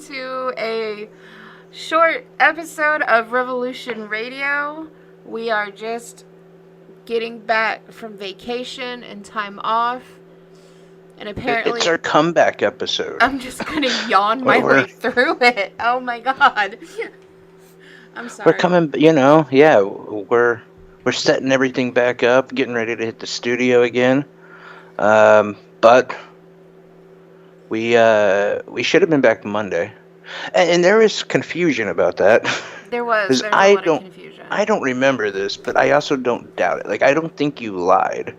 to a short episode of Revolution Radio. We are just getting back from vacation and time off. And apparently... It's our comeback episode. I'm just going to yawn my way through it. Oh my god. I'm sorry. We're coming, we're setting everything back up, getting ready to hit the studio again. But we should have been back Monday. And there is confusion about that. There was a lot of confusion. I don't remember this, but I also don't doubt it. Like, I don't think you lied.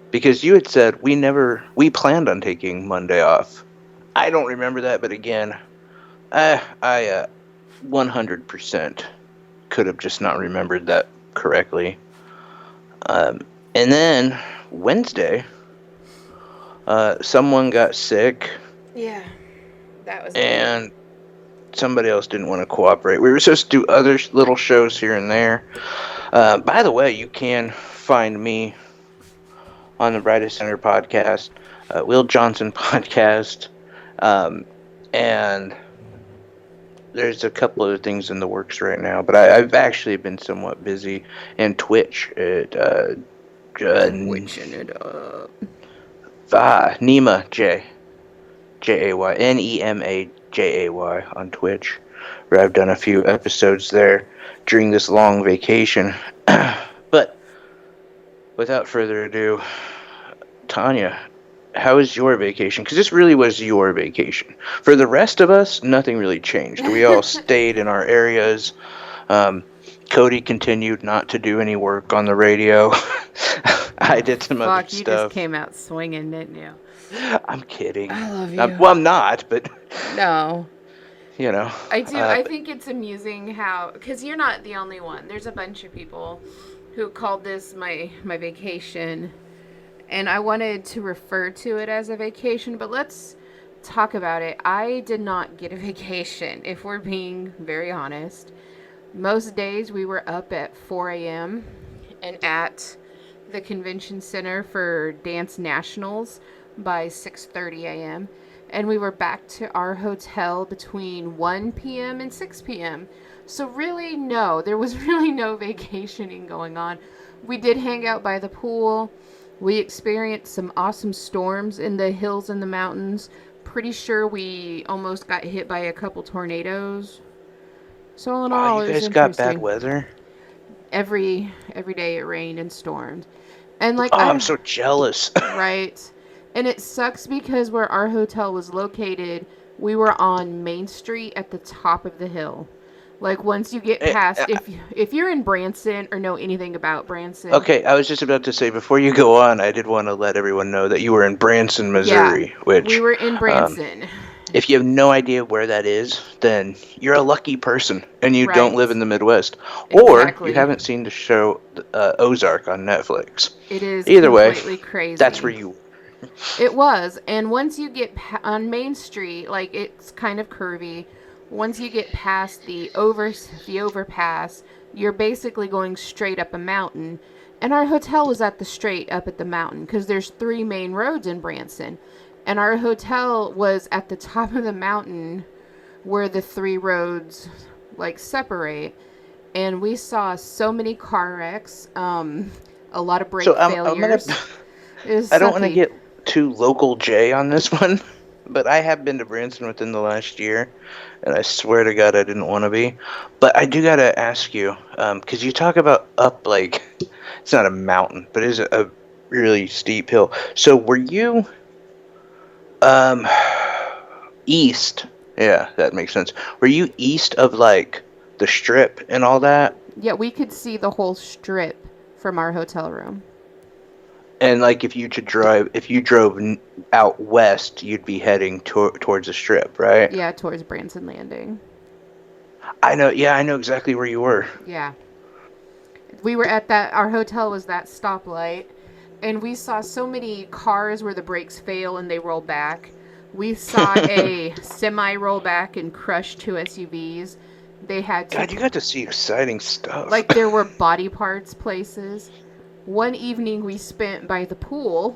Because you had said we planned on taking Monday off. I don't remember that, but again, I 100% could have just not remembered that correctly. And then Wednesday, someone got sick. Yeah, that was. And somebody else didn't want to cooperate. We were supposed to do other little shows here and there. By the way, you can find me on the Brightest Center podcast, Will Johnson podcast, and there's a couple other things in the works right now. But I've actually been somewhat busy, and Twitch at Twitching it up. Nema Jay Nejay on Twitch, where I've done a few episodes there during this long vacation. But without further ado, Tanya, how was your vacation? Because this really was your vacation. For the rest of us, nothing really changed. We all stayed in our areas. Cody continued not to do any work on the radio. I did some other stuff. You just came out swinging, didn't you? I'm kidding. I love you. I'm not, but... No. You know. I do. I think it's amusing how... Because you're not the only one. There's a bunch of people who called this my vacation. And I wanted to refer to it as a vacation, but let's talk about it. I did not get a vacation, if we're being very honest. Most days we were up at 4 a.m. and at the convention center for Dance Nationals by 6:30 a.m. And we were back to our hotel between 1 p.m. and 6 p.m. So really, no, there was really no vacationing going on. We did hang out by the pool. We experienced some awesome storms in the hills and the mountains. Pretty sure we almost got hit by a couple tornadoes. So all in all, you guys got bad weather? Every day it rained and stormed. And I'm so jealous. Right. And it sucks because where our hotel was located, we were on Main Street at the top of the hill. Like, once you get past, if you're in Branson or know anything about Branson. Okay, I was just about to say, before you go on, I did want to let everyone know that you were in Branson, Missouri. Yeah, which we were in Branson. If you have no idea where that is, then you're a lucky person, and you don't live in the Midwest. Exactly. Or you haven't seen the show Ozark on Netflix. It is Either completely way, crazy. That's where you... It was, and once you get on Main Street, like, it's kind of curvy. Once you get past the overpass, you're basically going straight up a mountain. And our hotel was at the straight up at the mountain because there's 3 main roads in Branson. And our hotel was at the top of the mountain where the 3 roads like separate. And we saw many car wrecks, a lot of brake failures. I don't want to get too local J on this one. But I have been to Branson within the last year, and I swear to God I didn't want to be. But I do got to ask you, because you talk about up, like, it's not a mountain, but it's a really steep hill. So were you east? Yeah, that makes sense. Were you east of, like, the Strip and all that? Yeah, we could see the whole Strip from our hotel room. And, like, if you drove out west, you'd be heading towards the Strip, right? Yeah, towards Branson Landing. I know exactly where you were. Yeah. We were at our hotel was that stoplight, and we saw so many cars where the brakes fail and they roll back. We saw a semi roll back and crush 2 SUVs. They had to... God, you got to see exciting stuff. Like, there were body parts places. One evening we spent by the pool.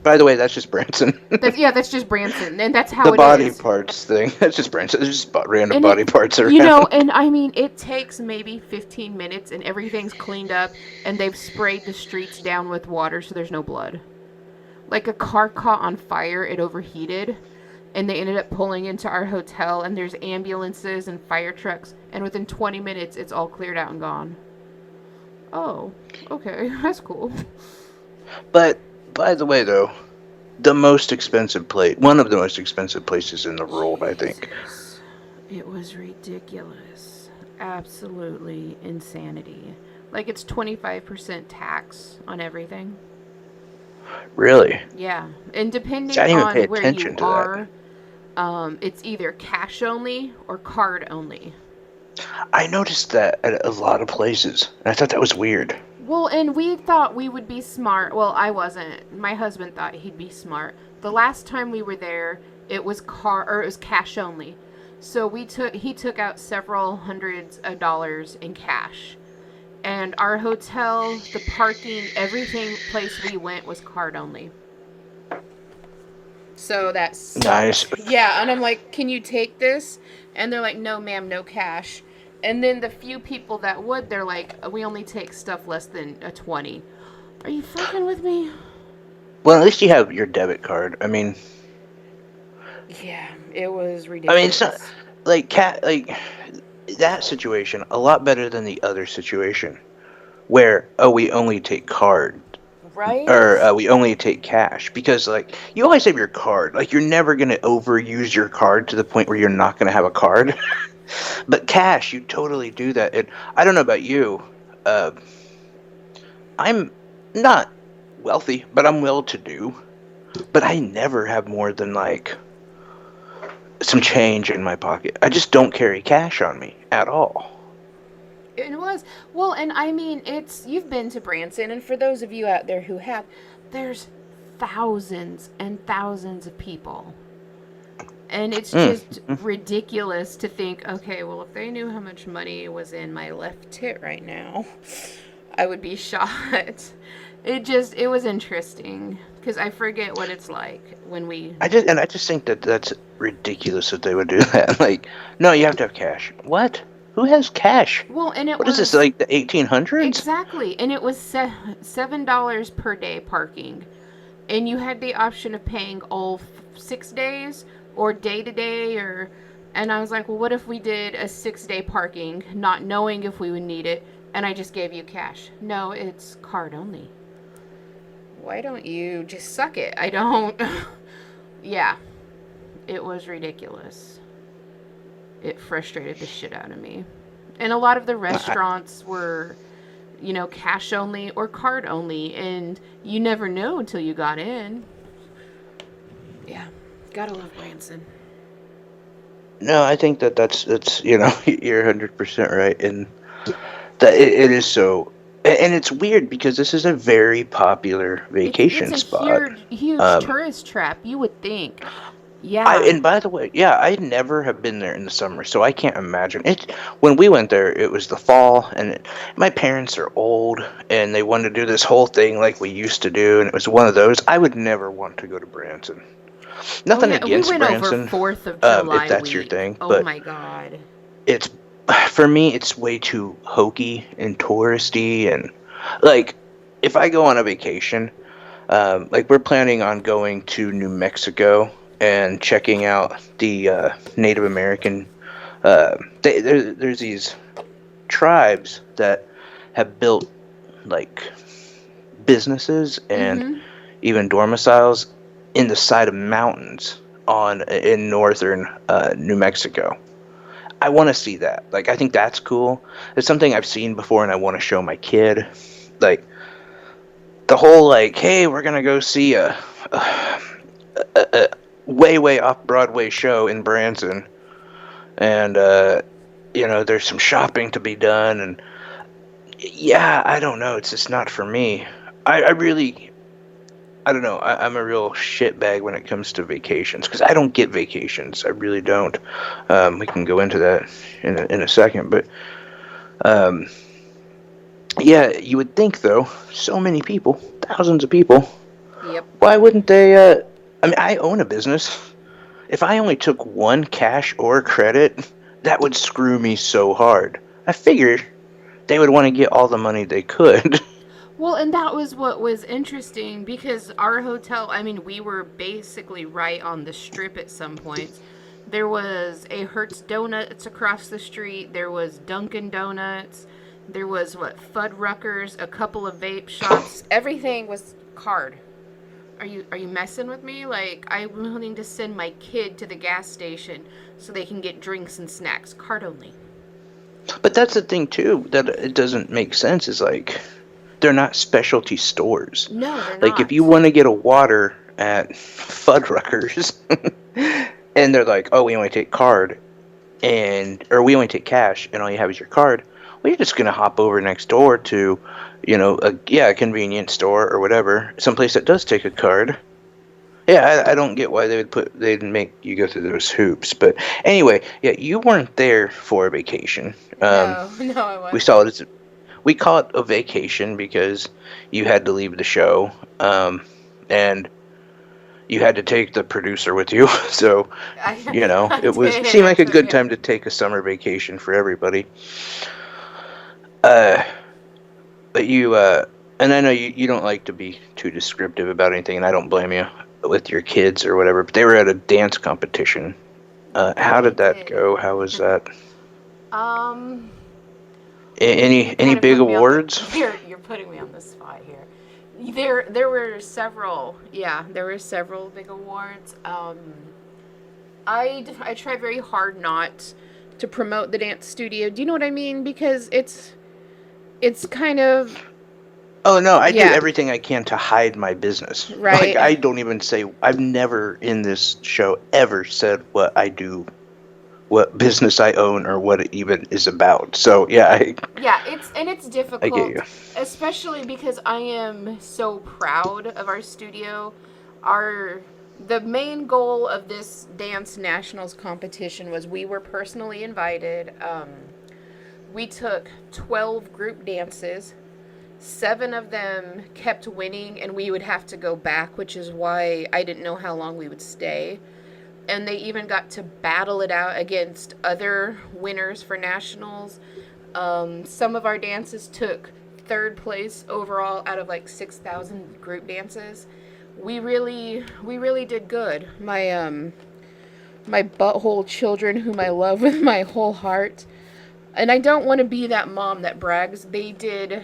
By the way, that's just Branson. That's just Branson, and that's how The it body is. parts thing. That's just Branson. There's just random And body parts around. and I mean, it takes maybe 15 minutes, and everything's cleaned up, and they've sprayed the streets down with water, so there's no blood. Like a car caught on fire, it overheated, and they ended up pulling into our hotel, and there's ambulances and fire trucks, and within 20 minutes, it's all cleared out and gone. Oh, okay, that's cool. But, by the way, though, one of the most expensive places in the world, I think. It was ridiculous. Absolutely insanity. Like, it's 25% tax on everything. Really? Yeah, and depending See, I didn't even pay on where attention you to that. are, it's either cash only or card only. I noticed that at a lot of places, and I thought that was weird. Well, and we thought we would be smart. Well, I wasn't. My husband thought he'd be smart. The last time we were there, it was cash only. So he took out several hundreds of dollars in cash. And our hotel, the parking, everything place we went was card only. So that's Nice. yeah, and I'm like, "Can you take this?" And they're like, "No, ma'am, no cash." And then the few people that would, they're like, "We only take stuff less than a 20." Are you fucking with me? Well, at least you have your debit card. I mean, Yeah, it was ridiculous. it's not like that situation a lot better than the other situation where we only take card right? or we only take cash, because like you always have your card. Like you're never gonna overuse your card to the point where you're not gonna have a card. But cash, you totally do that. And I don't know about you. I'm not wealthy, but I'm well-to-do. But I never have more than like some change in my pocket. I just don't carry cash on me at all. It was. Well, and I mean, you've been to Branson, and for those of you out there who have, there's thousands and thousands of people. And it's just ridiculous to think, okay, well, if they knew how much money was in my left tit right now, I would be shot. It was interesting because I forget what it's like when we. I just think that that's ridiculous that they would do that. Like, no, you have to have cash. What? Who has cash? Well, and it What was. is this, like the 1800s? Exactly. And it was $7 per day parking. And you had the option of paying all 6 days or day to day and I was like, well, what if we did a 6-day parking, not knowing if we would need it, and I just gave you cash? No, it's card only. Why don't you just suck it? I don't. Yeah, it was ridiculous. It frustrated the shit out of me. And a lot of the restaurants were, cash only or card only, and you never know until you got in. Yeah, gotta love Branson. No, I think that's you're 100% right, and that it is so. And it's weird because this is a very popular vacation it's a spot. Huge tourist trap, you would think. Yeah. And by the way, yeah, I never have been there in the summer, so I can't imagine it. When we went there, it was the fall, and my parents are old, and they wanted to do this whole thing like we used to do, and it was one of those. I would never want to go to Branson. Nothing against Branson, over 4th of July if that's week. your thing. Oh but my god. It's, for me, it's way too hokey and touristy, and like if I go on a vacation, like we're planning on going to New Mexico and checking out the Native American. There's these tribes that have built like businesses and even domiciles in the side of mountains in northern New Mexico. I want to see that. Like, I think that's cool. It's something I've seen before, and I want to show my kid. Like, the whole like, hey, we're gonna go see a way off Broadway show in Branson, and there's some shopping to be done, and yeah, I don't know. It's just not for me. I don't know. I'm a real shitbag when it comes to vacations because I don't get vacations. I really don't. We can go into that in a second, but Yeah, you would think though, so many people, thousands of people, Yep. why wouldn't they? I mean, I own a business. If I only took one cash or credit, that would screw me so hard. I figured they would want to get all the money they could. Well, and that was what was interesting because our hotel, I mean, we were basically right on the strip at some points. There was a Hertz Donuts across the street. There was Dunkin' Donuts. There was what Fuddruckers, a couple of vape shops. Everything was card. Are you messing with me? Like I'm willing to send my kid to the gas station so they can get drinks and snacks, card only. But that's the thing too that it doesn't make sense. Is like they're not specialty stores. No, they're Like if you not. want to get a water at Fuddruckers, and they're like, "Oh, we only take card," or we only take cash, and all you have is your card. Well, you're just gonna hop over next door to, a convenience store or whatever, someplace that does take a card. Yeah, I don't get why they'd make you go through those hoops. But anyway, yeah, you weren't there for a vacation. No, no, I We wasn't. saw it as we call it a vacation because you had to leave the show, and you had to take the producer with you. So I it did. seemed I like a took good him. time to take a summer vacation for everybody. Uh, but and I know you don't like to be too descriptive about anything, and I don't blame you with your kids or whatever. But they were at a dance competition. How They did that did. go? How was that? Um, Any you any kind of big put me on the. awards? You're putting me on the spot here. There were several. Yeah, there were several big awards. I try very hard not to promote the dance studio. Do you know what I mean? Because it's kind of Oh no, I do yeah, everything I can to hide my business. Like right. I don't even say I've never in this show ever said what I do, what business I own or what it even is about. So yeah, Yeah, it's I get you. difficult, especially because I am so proud of our studio. Our The main goal of this dance nationals competition was we were personally invited. We took 12 group dances. 7 of them kept winning, and we would have to go back, which is why I didn't know how long we would stay. And they even got to battle it out against other winners for nationals. Some of our dances took third place overall out of like 6,000 group dances. We really did good. My butthole children, whom I love with my whole heart, and I don't want to be that mom that brags. They did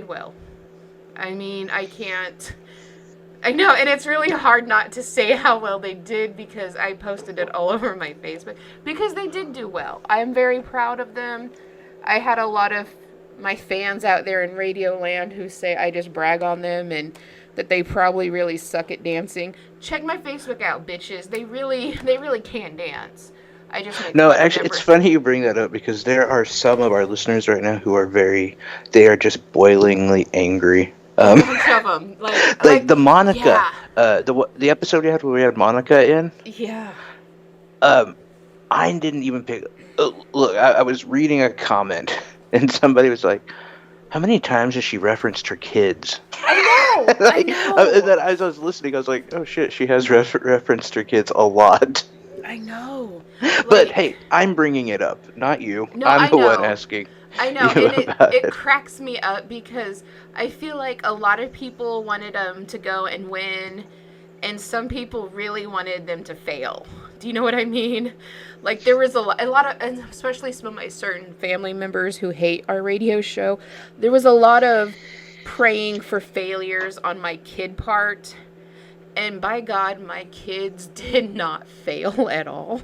well. I mean, I can't. I know, and it's really hard not to say how well they did because I posted it all over my Facebook. Because they did do well. I'm very proud of them. I had a lot of my fans out there in Radio Land who say I just brag on them and that they probably really suck at dancing. Check my Facebook out, bitches. They really can dance. I just make No, fun of actually, them. it's funny you bring that up because there are some of our listeners right now who are they are just boilingly angry. A bunch of them, Like the Monica, yeah, the episode we had where we had Monica in. yeah. Um, I didn't even pick. Look, I was reading a comment, and somebody was like, "How many times has she referenced her kids?" I know, I Like, and know, then as I was listening, I was like, "Oh shit, she has referenced her kids a lot." I know. But Like, hey, I'm bringing it up, not you. no, I'm I the one know. asking I know, you and it, about it it. cracks me up because I feel like a lot of people wanted them to go and win, and some people really wanted them to fail. Do you know what I mean? Like there was a lot of, and especially some of my certain family members who hate our radio show. There was a lot of praying for failures on my kid part, and by God, my kids did not fail at all.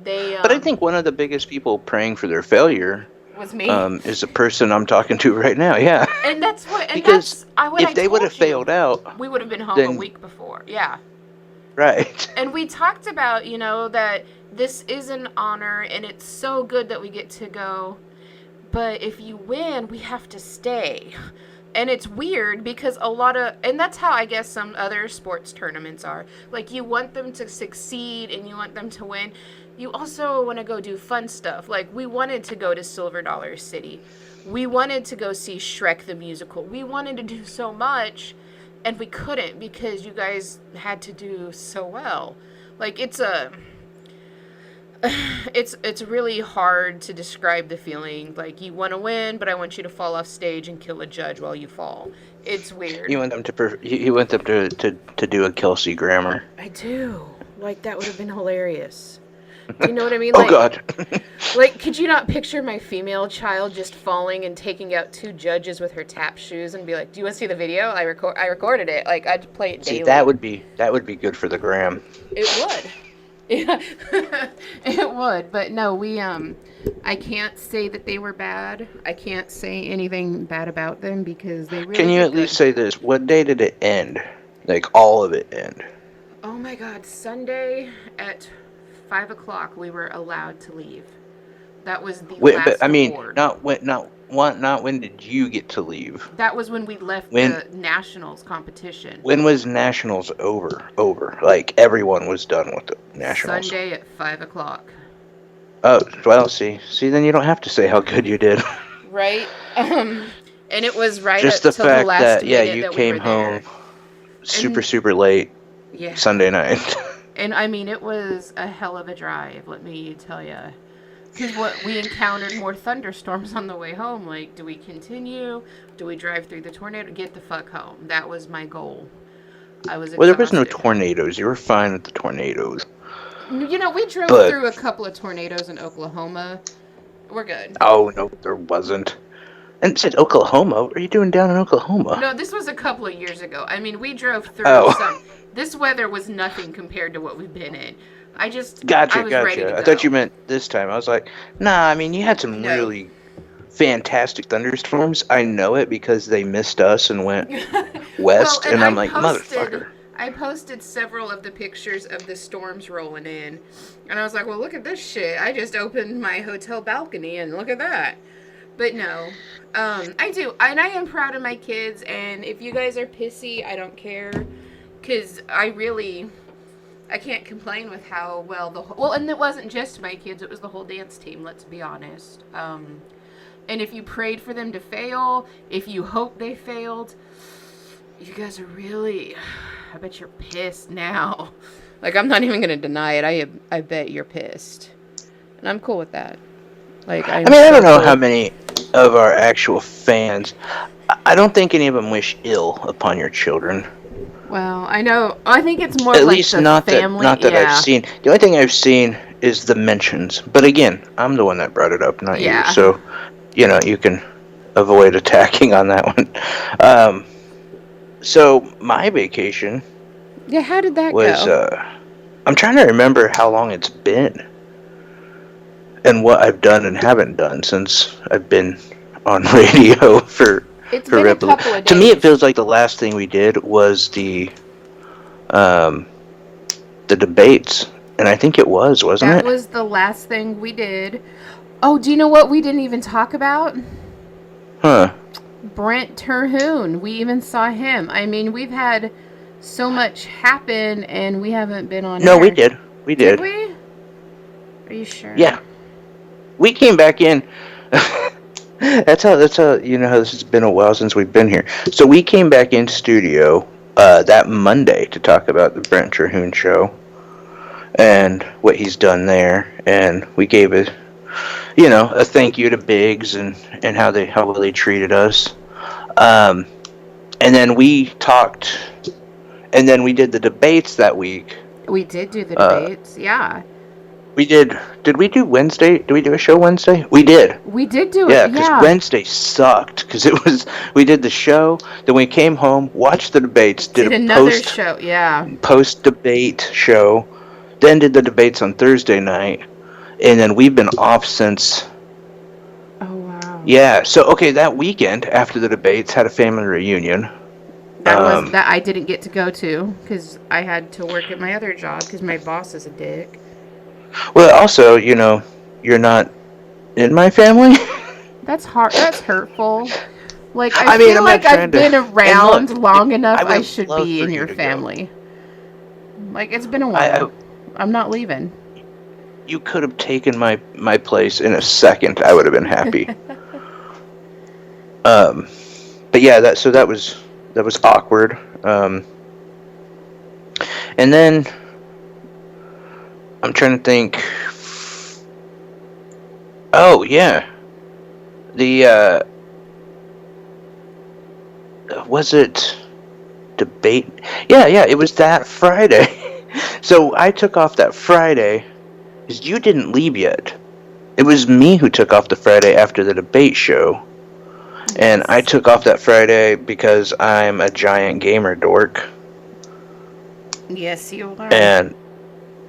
They But I think one of the biggest people praying for their failure was me. is the person I'm talking to right now. Yeah, And that's what, and because that's what I if they would have told you. failed out, We would have been home a then week before. Yeah. right. And we talked about, that this is an honor and it's so good that we get to go. But if you win, we have to stay. And it's weird because and that's how I guess some other sports tournaments are. Like, you want them to succeed and you want them to win. You also want to go do fun stuff. Like, we wanted to go to Silver Dollar City. We wanted to go see Shrek the Musical. We wanted to do so much, and we couldn't because you guys had to do so well. Like, it's really hard to describe the feeling. Like, you want to win, but I want you to fall off stage and kill a judge while you fall. It's weird. You want them to do a Kelsey Grammer. I do. Like, that would have been hilarious. Do you know what I mean? Oh, Like, God. like, could you not picture my female child just falling and taking out 2 judges with her tap shoes and be like, "Do you want to see the video? I recorded it." Like, I'd play it daily. See, that would be good for the gram. It would. Yeah, it would. But no, I can't say that they were bad. I can't say anything bad about them because they really. Can you at least say this? What day did it end? Like, all of it end? Oh my God! Sunday at 5 o'clock, we were allowed to leave. That was the last But I mean, award. not when did you get to leave? That was when we left the nationals competition. When was nationals over? Like, everyone was done with the nationals. Sunday at 5 o'clock. Oh, well, see, then you don't have to say how good you did. Right. And it was right Just up the till fact the last that minute you that came we were there. home super late. Yeah. Sunday night. And I mean, it was a hell of a drive, let me tell you. Because we encountered more thunderstorms on the way home. Like, do we continue? Do we drive through the tornado? Get the fuck home. That was my goal. I was exhausted. Well, there was no tornadoes. You were fine with the tornadoes. You know, we drove through a couple of tornadoes in Oklahoma. We're good. Oh, no, there wasn't. And it said Oklahoma. What are you doing down in Oklahoma? No, this was a couple of years ago. I mean, we drove through some. This weather was nothing compared to what we've been in. I was ready to go. I thought you meant this time. I was like, nah, I mean, you had some really fantastic thunderstorms. I know it because they missed us and went west, and I'm like, motherfucker. I posted several of the pictures of the storms rolling in, and I was like, well, look at this shit. I just opened my hotel balcony, and look at that. But no, I do, and I am proud of my kids, and if you guys are pissy, I don't care, because I can't complain with how well and it wasn't just my kids, it was the whole dance team, let's be honest. And if you prayed for them to fail, if you hope they failed, you guys are really, I bet you're pissed now. Like, I'm not even going to deny it. I bet you're pissed. And I'm cool with that. Like, I don't know how many of our actual fans, I don't think any of them wish ill upon your children. Well, I know. I think it's more at like least the not family. That I've seen. The only thing I've seen is the mentions. But again, I'm the one that brought it up, not you. So, you can avoid attacking on that one. So my vacation. Yeah, how did that go? I'm trying to remember how long it's been, and what I've done and haven't done since I've been on radio for. It's been a couple of days. To me, it feels like the last thing we did was the debates, and I think it wasn't it? That was the last thing we did. Oh, do you know what we didn't even talk about? Huh. Brent Terhune. We even saw him. I mean, we've had so much happen, and we haven't been on No, air. we did. We did. Did we? Are you sure? Yeah. We came back in. That's how you know how this has been a while since we've been here. So we came back in studio that Monday to talk about the Brent Terhune show and what he's done there, and we gave a thank you to Biggs and how well they treated us. And then we talked, and then we did the debates that week. We did do the debates, yeah. We did. Did we do Wednesday? Did we do a show Wednesday? We did. We did do it. Yeah, because Wednesday sucked. Because we did the show, then we came home, watched the debates, did another show, yeah. Post debate show, then did the debates on Thursday night, and then we've been off since. Oh wow. Yeah. So that weekend after the debates had a family reunion. That I didn't get to go to because I had to work at my other job because my boss is a dick. Well, also, you're not in my family. That's hard. That's hurtful. Like, I I mean, feel I'm not like trying I've to. been And around look, long enough. I would I have should loved be for in you your to go. family. Like, it's been a I while. I'm not leaving. you could have taken my place in a second. I would have been happy. Um, but yeah, that was awkward. And then I'm trying to think. Oh yeah, the was it debate? Yeah, it was that Friday. So I took off that Friday because you didn't leave yet. It was me who took off the Friday after the debate show. And I Yes. took off that Friday because I'm a giant gamer dork. Yes, you are. And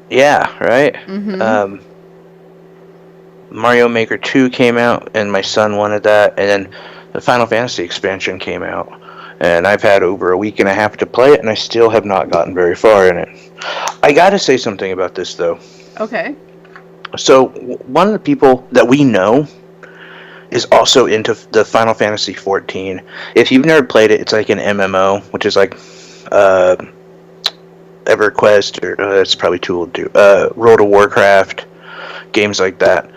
yeah, right? Mm-hmm. Um, Mario Maker 2 came out, and my son wanted that. And then the Final Fantasy expansion came out. And I've had over a week and a half to play it, and I still have not gotten very far in it. I gotta say something about this, though. Okay. So, one of the people that we know is also into the Final Fantasy 14. If you've never played it, it's like an MMO, which is like uh, EverQuest, or it's probably too old to World of Warcraft, games like that.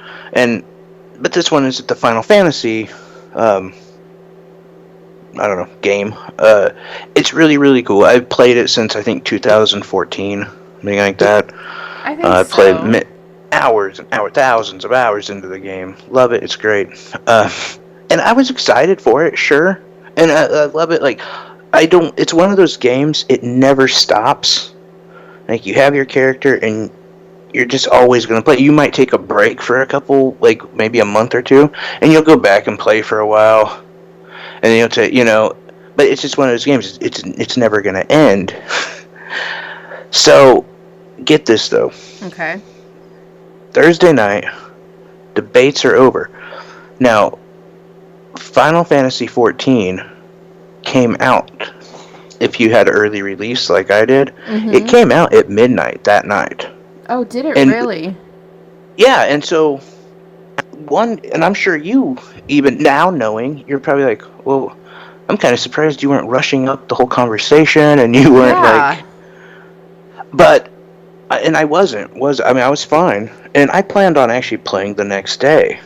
But this one is the Final Fantasy. I don't know, game. It's really, really cool. I've played it since I think 2014, something like that. I think I played so. hours and hours, thousands of hours into the game. Love it. It's great. Uh, and I was excited for it, sure. And I love it. Like, I don't. It's one of those games. It never stops. Like, you have your character, and you're just always gonna play. You might take a break for a couple, like maybe a month or two, and you'll go back and play for a while, and then you'll take, But it's just one of those games. It's never gonna end. So, get this though. Okay. Thursday night, debates are over. Now, Final Fantasy 14 came out. If you had early release like I did, it Mm-hmm. came out at midnight that night. Oh, did it And really? yeah, and so and I'm sure you, even now knowing, you're probably like, well, I'm kind of surprised you weren't rushing up the whole conversation and you weren't Yeah. like, but, and I wasn't, I mean, I was fine. And I planned on actually playing the next day.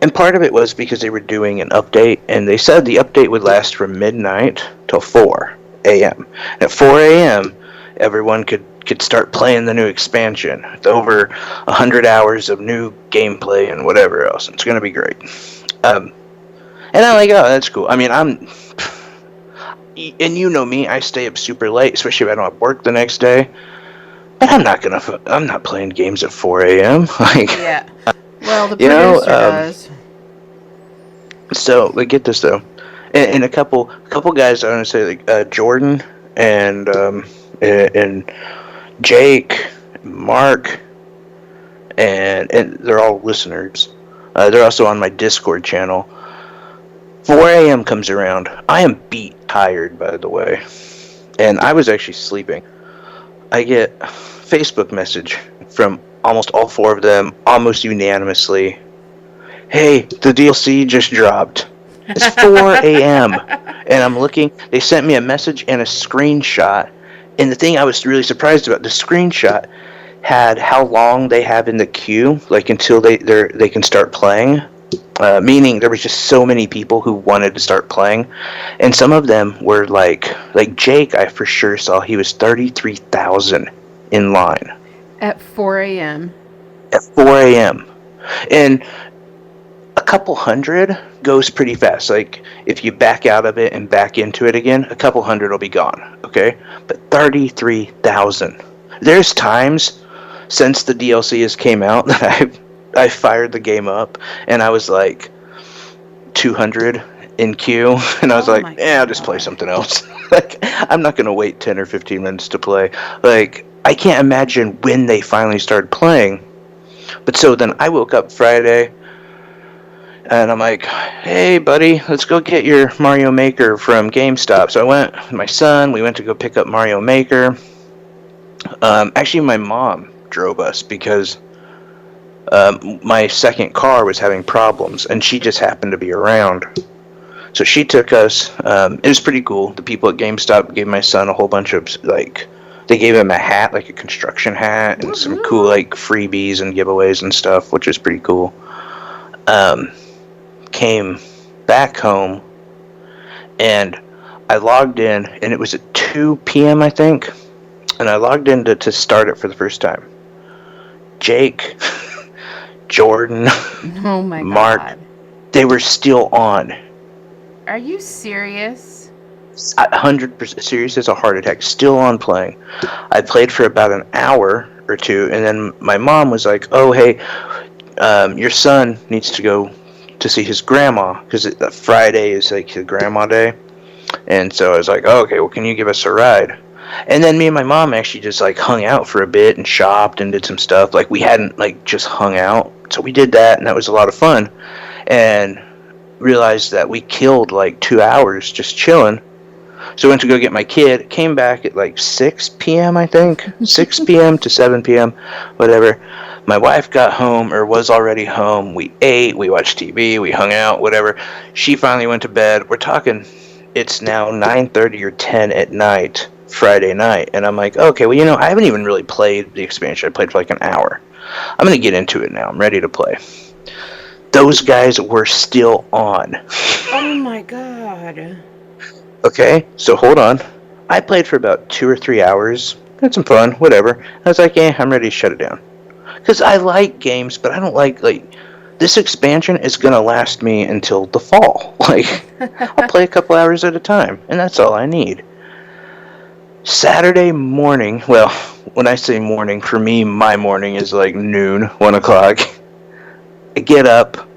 And part of it was because they were doing an update, and they said the update would last from midnight till 4 a.m. And at 4 a.m., everyone could start playing the new expansion. It's over 100 hours of new gameplay and whatever else. It's going to be great. And I'm like, oh, that's cool. I mean, and you know me, I stay up super late, especially if I don't have work the next day. But I'm not playing games at 4 a.m. Like, Yeah. Well, the you know, producer does. so like, get this though, and a couple guys, I want to say, like Jordan and Jake, Mark, and they're all listeners. They're also on my Discord channel. 4 a.m. comes around. I am beat tired, by the way, and I was actually sleeping. I get a Facebook message from almost all four of them, almost unanimously. Hey, the DLC just dropped. It's 4 a.m. And I'm looking. They sent me a message and a screenshot. And the thing I was really surprised about, the screenshot had how long they have in the queue, like until they can start playing. Meaning there was just so many people who wanted to start playing, and some of them were like Jake. I for sure saw he was 33,000 in line At 4 a.m. at 4 a.m. and a couple hundred goes pretty fast. Like, if you back out of it and back into it again, a couple hundred will be gone. Okay, but 33,000. There's times since the DLC has came out that I fired the game up and I was like 200 in queue, and I was Oh like, my I'll just play God. something else. Like, I'm not gonna wait 10 or 15 minutes to play. Like, I can't imagine when they finally started playing. But so then I woke up Friday and I'm like, hey buddy, let's go get your Mario Maker from GameStop. So I went with my son, we went to go pick up Mario Maker. Actually, my mom drove us because my second car was having problems, and she just happened to be around. So she took us. It was pretty cool. The people at GameStop gave my son a whole bunch of, like, they gave him a hat, like a construction hat, and some cool, like, freebies and giveaways and stuff, which was pretty cool. Came back home, and I logged in, and it was at 2 p.m., I think, and I logged in to start it for the first time. Jake, Jordan, Oh my Mark, God. they were still on. Are you serious? 100% serious as a heart attack, still on playing. I played for about an hour or two, and then my mom was like, "Oh, hey, your son needs to go to see his grandma, because Friday is like his grandma day." And so I was like, "Oh, okay, well, can you give us a ride?" And then me and my mom actually just, like, hung out for a bit and shopped and did some stuff. Like, we hadn't, like, just hung out. So we did that, and that was a lot of fun. And realized that we killed, like, 2 hours just chilling. So I went to go get my kid, came back at, like, 6 p.m., I think. 6 p.m. to 7 p.m., whatever. My wife got home, or was already home. We ate, we watched TV, we hung out, whatever. She finally went to bed. We're talking, it's now 9:30 or 10 at night, Friday night. And I'm like, okay, well, you know, I haven't even really played the expansion. I played for like an hour. I'm going to get into it now. I'm ready to play. Those guys were still on. Oh my God. Okay, so hold on. I played for about 2 or 3 hours. Had some fun, whatever. I was like, I'm ready to shut it down. Because I like games, but I don't like, this expansion is going to last me until the fall. Like, I'll play a couple hours at a time, and that's all I need. Saturday morning, well, when I say morning, for me, my morning is like noon, 1 o'clock. I get up.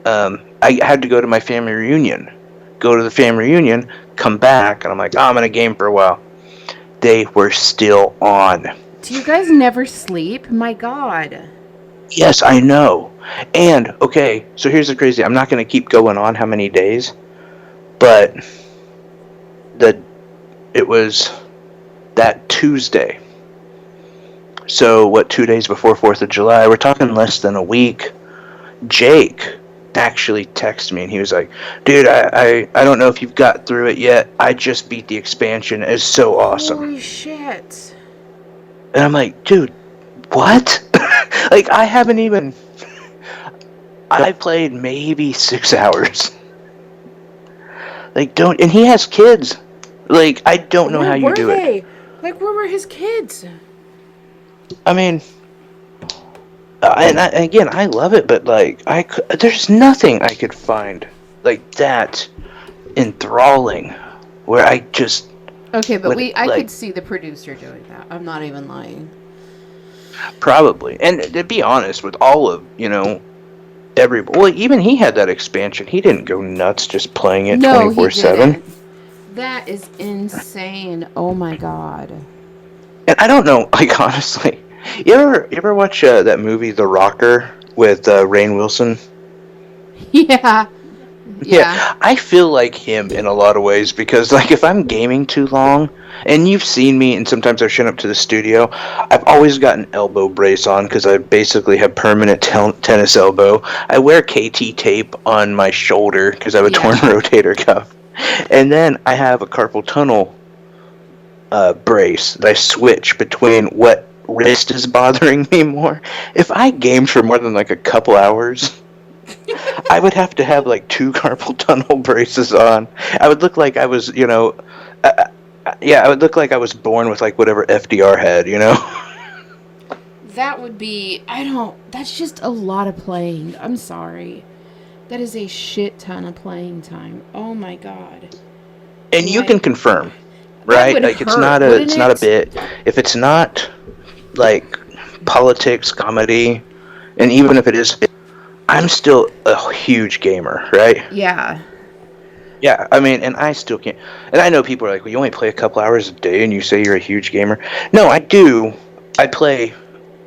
I had to go to my family reunion. Go to the family reunion, come back, and I'm like, I'm going to game for a while. They were still on. Do you guys never sleep? My God. Yes, I know. And, okay, so here's the crazy. I'm not going to keep going on how many days, but it was that Tuesday. So, what, 2 days before 4th of July? We're talking less than a week. Jake actually texted me, and he was like, dude, I don't know if you've got through it yet. I just beat the expansion. It's so awesome. Holy shit. And I'm like, dude, what? Like, I haven't even... I played maybe 6 hours. Like, and he has kids. Like, I don't know how you do it. Like, where were his kids? I mean, again, I love it, but, like, there's nothing I could find like that enthralling where I just... Okay, but I could see the producer doing that. I'm not even lying. Probably. And to be honest, with all of, well, even he had that expansion. He didn't go nuts just playing it 24/7. That is insane. Oh my God. And I don't know, like, honestly, you ever watch that movie The Rocker with Rainn Wilson? Yeah. Yeah, I feel like him in a lot of ways because, like, if I'm gaming too long, and you've seen me, and sometimes I've shown up to the studio, I've always got an elbow brace on because I basically have permanent tennis elbow. I wear KT tape on my shoulder because I have a torn rotator cuff. And then I have a carpal tunnel brace that I switch between what wrist is bothering me more. If I gamed for more than, like, a couple hours... I would have to have like 2 carpal tunnel braces on. I would look like I was, I would look like I was born with like whatever FDR had, That would be, that's just a lot of playing. I'm sorry. That is a shit ton of playing time. Oh my God. And you can confirm, right? Like, it's not a bit. If it's not like politics, comedy, and even if it is, I'm still a huge gamer, right? Yeah. Yeah, I mean, and I still can't. And I know people are like, well, you only play a couple hours a day and you say you're a huge gamer. No, I do. I play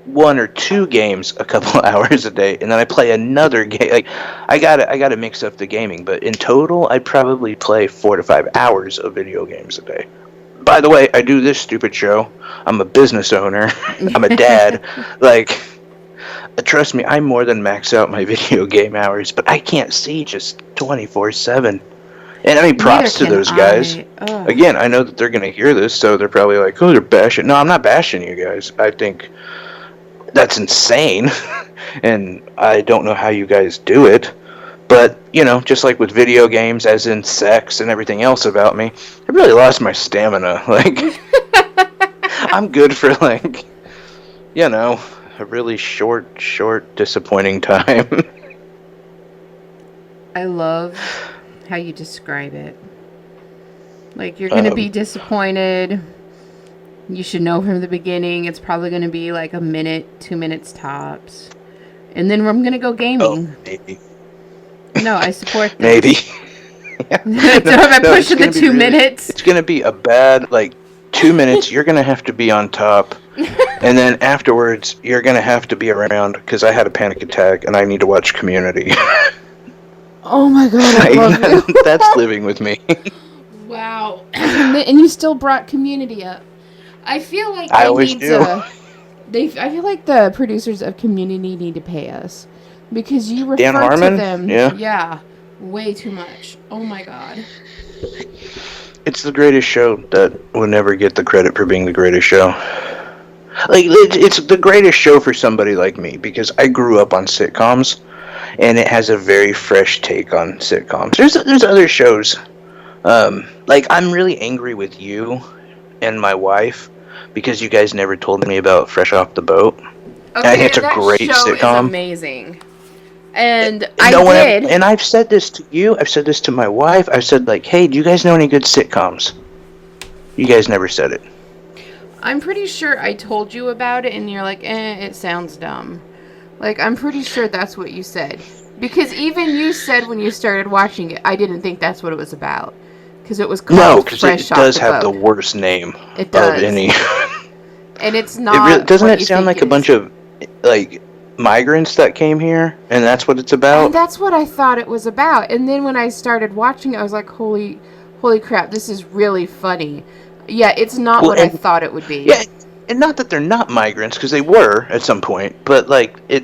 1 or 2 games a couple hours a day, and then I play another game. Like, I gotta mix up the gaming, but in total, I probably play 4 to 5 hours of video games a day. By the way, I do this stupid show. I'm a business owner. I'm a dad. Like... Trust me, I more than max out my video game hours, but I can't see just 24/7. And I mean, Neither props to can those guys. I. Ugh. Again, I know that they're going to hear this, so they're probably like, oh, they're bashing. No, I'm not bashing you guys. I think that's insane. And I don't know how you guys do it. But, you know, just like with video games, as in sex and everything else about me, I really lost my stamina. Like, I'm good for, like, you know, a really short, disappointing time. I love how you describe it. Like, you're going to be disappointed. You should know from the beginning it's probably going to be like a minute, 2 minutes tops. And then I'm going to go gaming. Oh, maybe. No, I support this. Maybe. Am I pushing the 2 minutes? It's going to be a bad, like, 2 minutes. You're going to have to be on top. And then afterwards, you're going to have to be around because I had a panic attack and I need to watch Community. Oh my god, I love you. That's living with me. Wow. And you still brought Community up. I feel like I always do. I feel like the producers of Community need to pay us. Because you refer Dan Harmon? to them. Yeah. Way too much. Oh my god. It's the greatest show that will never get the credit for being the greatest show. Like, it's the greatest show for somebody like me because I grew up on sitcoms, and it has a very fresh take on sitcoms. There's other shows. Like, I'm really angry with you and my wife because you guys never told me about Fresh Off the Boat. Okay, and it's a great sitcom. Is amazing. And And I've said this to you. I've said this to my wife. I've said, like, hey, do you guys know any good sitcoms? You guys never said it. I'm pretty sure I told you about it, and you're like, it sounds dumb. Like, I'm pretty sure that's what you said. Because even you said when you started watching it, I didn't think that's what it was about. Because it was called No, because it does have Boat. the worst name It does. of any. And it's not. Really, doesn't what it you sound think like a bunch of, like, migrants that came here, and that's what it's about? And that's what I thought it was about. And then when I started watching it, I was like, holy crap, this is really funny. Yeah, it's not what I thought it would be. Yeah, and not that they're not migrants, because they were at some point, but, like, I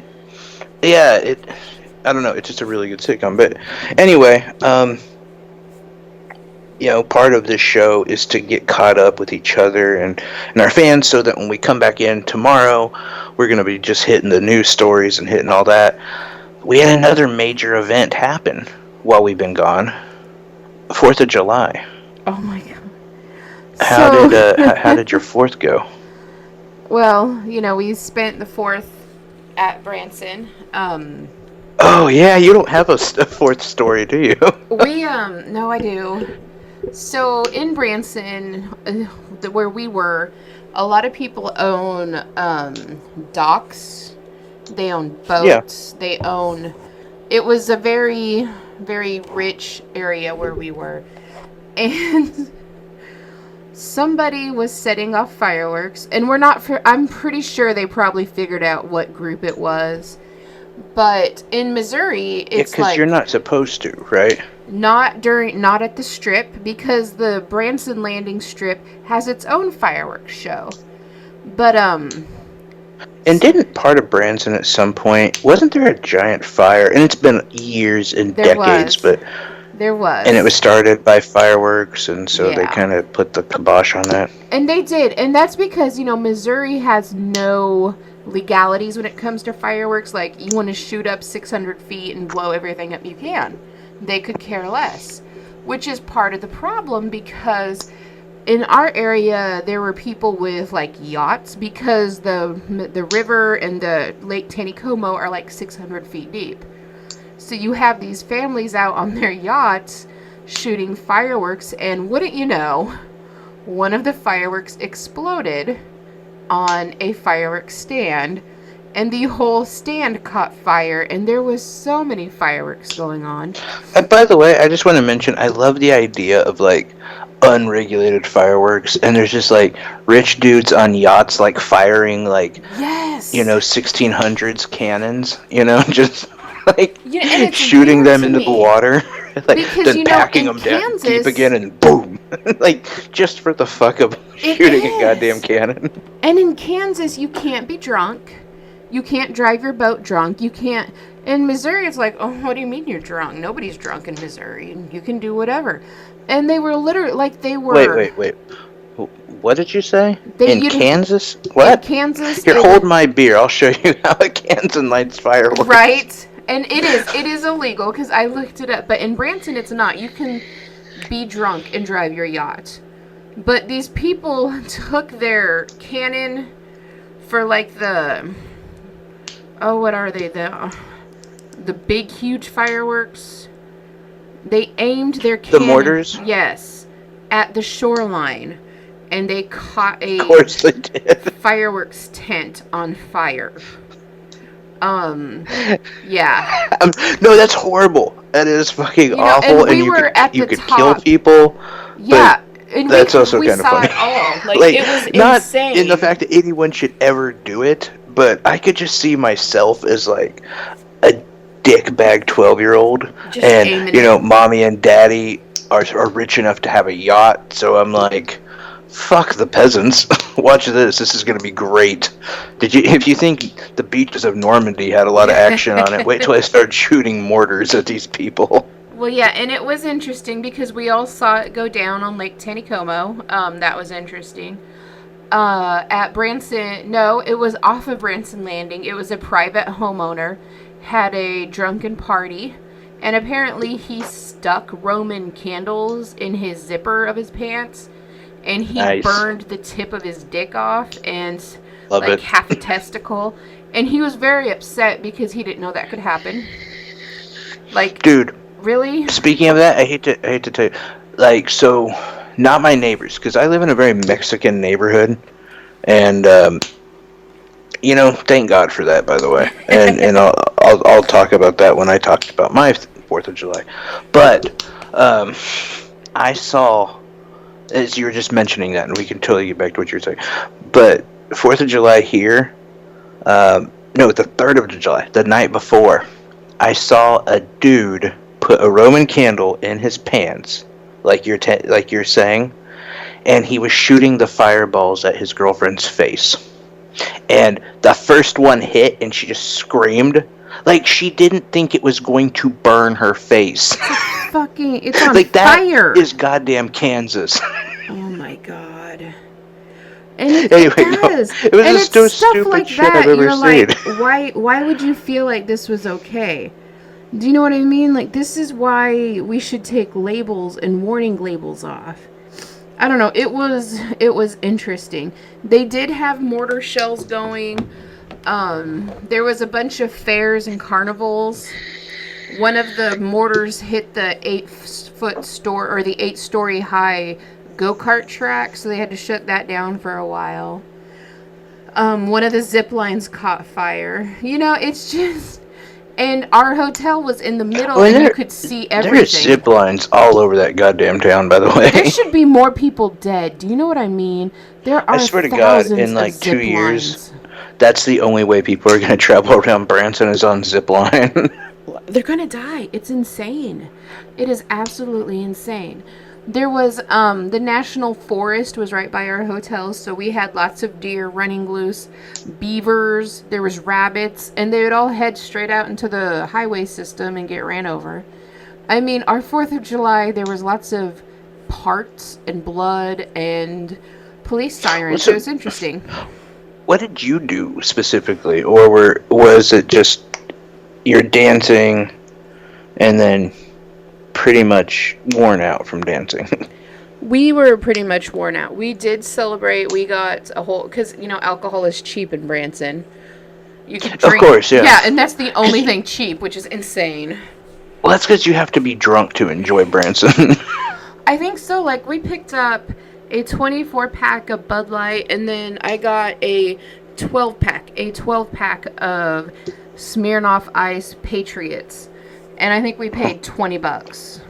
don't know, it's just a really good sitcom. But anyway, you know, part of this show is to get caught up with each other and our fans so that when we come back in tomorrow, we're going to be just hitting the news stories and hitting all that. We had another major event happen while we've been gone. 4th of July. Oh my god. How did your 4th go? Well, you know, we spent the 4th at Branson. Oh yeah, you don't have a 4th story, do you? No, I do. So in Branson, where we were, a lot of people own docks. They own boats. Yeah. They own. It was a very, very rich area where we were, and somebody was setting off fireworks, and I'm pretty sure they probably figured out what group it was. But in Missouri, it's because you're not supposed to, right? Not at the Strip, because the Branson Landing Strip has its own fireworks show. But And didn't part of Branson at some point, wasn't there a giant fire? And it's been years and decades, but there was. And it was started by fireworks, and so they kind of put the kibosh on that. And they did, and that's because, you know, Missouri has no legalities when it comes to fireworks. Like, you want to shoot up 600 feet and blow everything up, you can. They could care less, which is part of the problem, because in our area there were people with like yachts, because the river and the Lake Taneycomo are like 600 feet deep. So you have these families out on their yachts shooting fireworks, and wouldn't you know, one of the fireworks exploded on a fireworks stand, and the whole stand caught fire, and there was so many fireworks going on. And by the way, I just want to mention, I love the idea of, like, unregulated fireworks, and there's just, like, rich dudes on yachts, like, firing, like, yes, you know, 1600s cannons, you know, just, like, and shooting them into the water, like, because, then you know, packing them Kansas, down deep again, and boom, like, just for the fuck of shooting a goddamn cannon. And in Kansas, you can't be drunk. You can't drive your boat drunk. You can't. In Missouri, it's like, oh, what do you mean you're drunk? Nobody's drunk in Missouri. You can do whatever. And they were literally like they were. Wait. What did you say? You'd- Kansas? What? In Kansas. Here, hold my beer. I'll show you how a Kansas lights fireworks. Right. And it is illegal because I looked it up. But in Branson, it's not. You can be drunk and drive your yacht. But these people took their cannon for like the, oh, what are they? The big, huge fireworks. They aimed their cannon. The mortars? Yes. At the shoreline. And they caught a Of course they did. fireworks tent on fire. Yeah. No, that's horrible. That is fucking awful. And we were at you the could top. kill people. Yeah. And that's also we kind of saw funny. it all. Like, Like, it was not insane. in the fact that anyone should ever do it, but I could just see myself as like a dickbag 12-year-old, Just and aiming you know, it. mommy and daddy are rich enough to have a yacht, so I'm like, fuck the peasants. Watch this. This is gonna be great. If you think the beaches of Normandy had a lot of action on it, wait till I start shooting mortars at these people. Well, yeah, and it was interesting because we all saw it go down on Lake Taneycomo. That was interesting. At Branson, no, it was off of Branson Landing. It was a private homeowner, had a drunken party, and apparently he stuck Roman candles in his zipper of his pants, and he Nice. burned the tip of his dick off and Love like it. half a testicle. And he was very upset because he didn't know that could happen. Like, Dude, really? speaking of that, I hate to tell you, like, so not my neighbors, because I live in a very Mexican neighborhood, and you know, thank God for that, by the way. And I'll talk about that when I talk about my 4th of July. But I saw, as you were just mentioning that, and we can totally get back to what you were saying. But 4th of July here, no, the 3rd of July, the night before, I saw a dude put a Roman candle in his pants, like you're saying, and he was shooting the fireballs at his girlfriend's face. And the first one hit, and she just screamed, like she didn't think it was going to burn her face. Fucking, it's on Like that fire. is goddamn Kansas. Oh my god. And it Anyway, does. it was and the it's stuff stupid like shit that. I've ever You're like, seen. why would you feel like this was okay? Do you know what I mean? Like, this is why we should take labels and warning labels off. I don't know. It was interesting. They did have mortar shells going. There was a bunch of fairs and carnivals. One of the mortars hit the 8-story high go-kart track, so they had to shut that down for a while. One of the zip lines caught fire. You know, it's just... And our hotel was in the middle, and you could see everything. There's zip lines all over that goddamn town, by the way. There should be more people dead. Do you know what I mean? There are I swear to God, thousands in like of 2 zip years, lines. that's the only way people are going to travel around Branson is on zip line. They're gonna die. It's insane. It is absolutely insane. There was the National Forest was right by our hotel, so we had lots of deer running loose, beavers, there was rabbits, and they would all head straight out into the highway system and get ran over. I mean, our 4th of July, there was lots of parts and blood and police sirens. So it was interesting. What did you do specifically, or was it just you're dancing and then pretty much worn out from dancing? We were pretty much worn out. We did celebrate. We got a whole, because, you know, alcohol is cheap in Branson. You can drink. Of course, yeah. Yeah, and that's the only thing cheap, which is insane. Well, that's because you have to be drunk to enjoy Branson. I think so. Like, we picked up a 24-pack of Bud Light, and then I got a 12-pack of Smirnoff Ice Patriots. And I think we paid $20.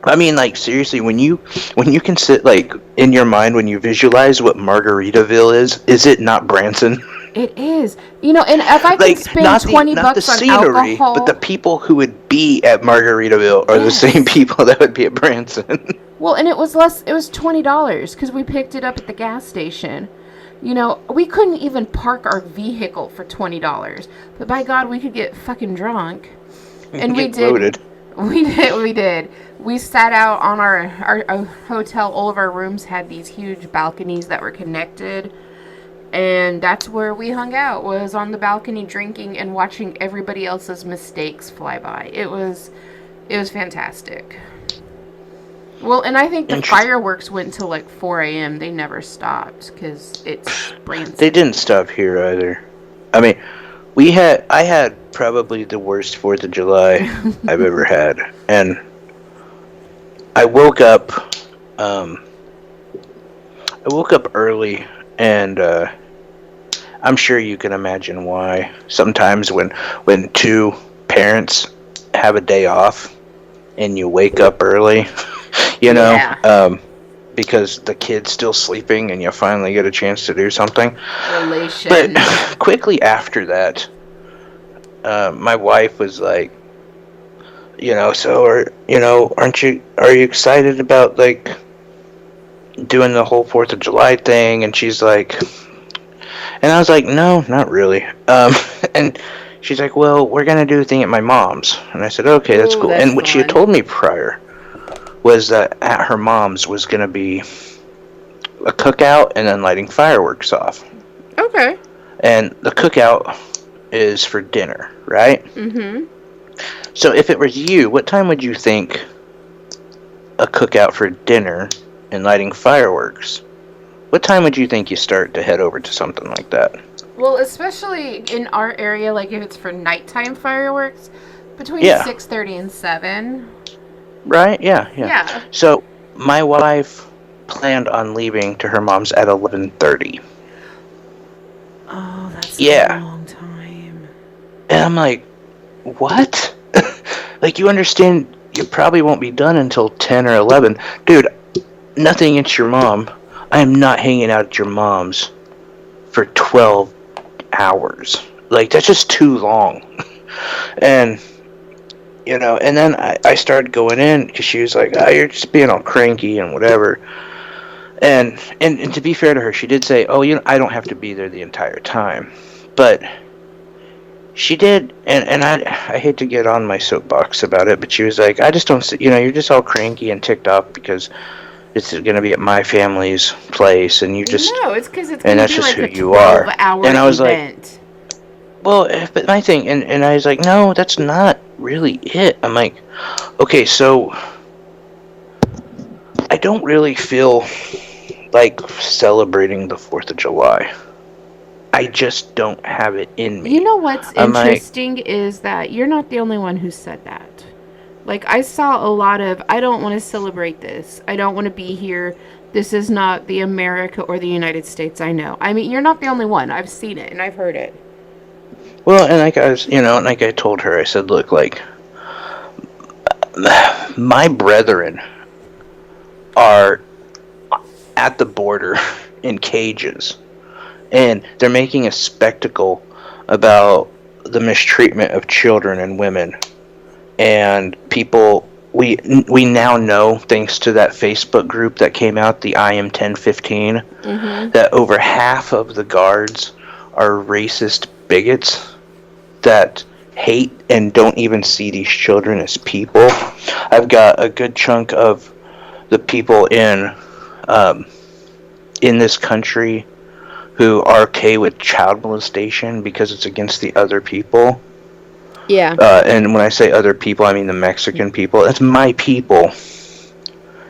I mean, like, seriously, when you can sit, like, in your mind, when you visualize what Margaritaville is it not Branson? It is. You know, and if I could Like, spend not $20 the on scenery, alcohol, but the people who would be at Margaritaville are the Yes. same people that would be at Branson. well, and it was less. It was $20 because we picked it up at the gas station. You know, we couldn't even park our vehicle for $20, but by God, we could get fucking drunk. And we Get did. loaded. We did. We sat out on our hotel. All of our rooms had these huge balconies that were connected. And that's where we hung out, was on the balcony drinking and watching everybody else's mistakes fly by. It was fantastic. Well, and I think the fireworks went till like 4 a.m. They never stopped because it's Branson. They didn't stop here either. I mean, I had probably the worst 4th of July I've ever had. And I woke up early, and I'm sure you can imagine why. Sometimes when two parents have a day off and you wake up early, you know, Yeah. because the kid's still sleeping and you finally get a chance to do something. Relation. But quickly after that, my wife was like, so are you excited about like doing the whole 4th of July thing? And she's like, and I was like, no, not really. And she's like, well, we're gonna do a thing at my mom's. And I said, okay, that's cool. That's And what she had fun. told me prior was that at her mom's was gonna be a cookout and then lighting fireworks off. Okay. And the cookout is for dinner, right? Mm-hmm. So if it was you, what time would you think a cookout for dinner and lighting fireworks? What time would you think you start to head over to something like that? Well, especially in our area, like if it's for nighttime fireworks, between 6:30 and 7. Right? Yeah. Yeah. So my wife planned on leaving to her mom's at 11:30. Oh, that's Yeah. a long time. And I'm like, what? Like, you understand you probably won't be done until 10 or 11. Dude, nothing against your mom. I am not hanging out at your mom's for 12 hours. Like, that's just too long. And, and then I started going in because she was like, oh, you're just being all cranky and whatever. And to be fair to her, she did say, oh, I don't have to be there the entire time. But she did, and I hate to get on my soapbox about it, but she was like, I just don't see, you're just all cranky and ticked off because it's going to be at my family's place, and you just... No, it's because it's and going to that's be just like who a you are. 12-hour And I was event. like, well, but my thing, and I was like, no, that's not really it. I'm like, okay, so I don't really feel like celebrating the 4th of July. I just don't have it in me. You know what's I'm interesting is that you're not the only one who said that. Like, I saw a lot of, I don't want to celebrate this. I don't want to be here. This is not the America or the United States I know. I mean, you're not the only one. I've seen it and I've heard it. Well, and like I was, like I told her, I said, look, like, my brethren are at the border in cages, and they're making a spectacle about the mistreatment of children and women. And people, we now know, thanks to that Facebook group that came out, the I Am 1015, that over half of the guards are racist bigots that hate and don't even see these children as people. I've got a good chunk of the people in this country who are okay with child molestation because it's against the other people. Yeah. And when I say other people, I mean the Mexican people. It's my people.